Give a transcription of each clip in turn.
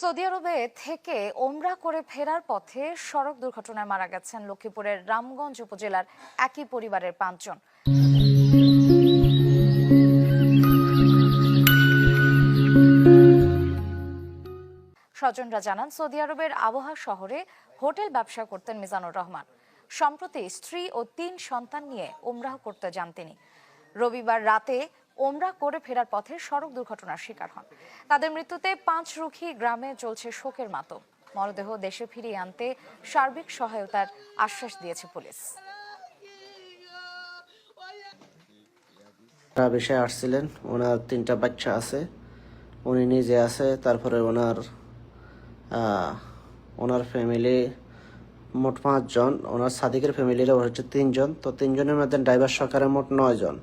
Saudi আরবে থেকে ওমরা করে ফেরার পথে সড়ক দুর্ঘটনায় মারা গেছেন লক্ষ্মীপুরের রামগঞ্জ উপজেলার একই পরিবারের ৫ জন। স্বজনরা জানান, সৌদি আরবের আবহা শহরে হোটেল ব্যবসা করতেন মিজানুর রহমান। সম্প্রতি স্ত্রী ও ৩ সন্তান নিয়ে ওমরাহ করতে যান তিনি। রবিবার রাতে ওমরা করে ফেরার পথে সড়ক দুর্ঘটনার শিকার হন। তাদের মৃত্যুতে পাঁচরুখি গ্রামে চলছে শোকের মাতম। মরদেহ দেশে ফিরিয়ে আনতে সার্বিক সহায়তার আশ্বাস দিয়েছে পুলিশ। বিষয়ে আসছিলেন, ওনার ৩টা বাচ্চা আছে, উনি নিজে আছে, তারপরে ওনার ফ্যামিলি মোট ৫ জন, ওনার সাদিকের ফ্যামিলিরা হচ্ছে ৩ জন। তো ৩ জনের মধ্যে ড্রাইভার সহকারে মোট ৯ জন।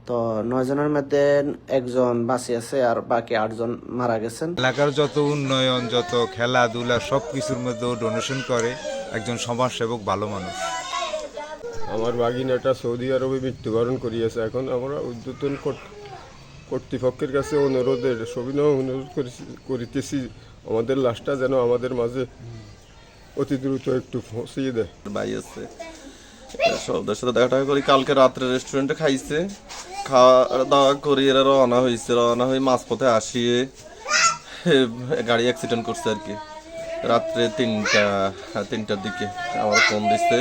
তো ৯ জনের মধ্যে একজন বাঁচি আছে, আর বাকি ৮ জন মারা গেছেন। এলাকার যত উন্নয়ন, যত খেলাধুলা, সবকিছুর মধ্যে ডোনেশন করে। একজন সমাজসেবক, ভালো মানুষ। আমার বাগিনাটা সৌদি আরবে মৃত্যুবরণ করিয়েছে। এখন আমরা ঊর্ধ্বতন কর্তৃপক্ষের কাছে সবিনয় অনুরোধ করিতেছি, আমাদের লাশটা যেন আমাদের মাঝে অতি দ্রুত একটু পৌঁছিয়ে দেয়। ভাই আছে, সবদের সাথে দেখা টাকা করি। কালকে রাত্রে রেস্টুরেন্টে খাইছে, খাওয়া দাওয়া করি এরা রওনা হয়ে মাঝপথে আসিয়ে গাড়ি অ্যাক্সিডেন্ট করছে আর কি। রাত্রে ৩টার দিকে আমার ফোন দিচ্ছে।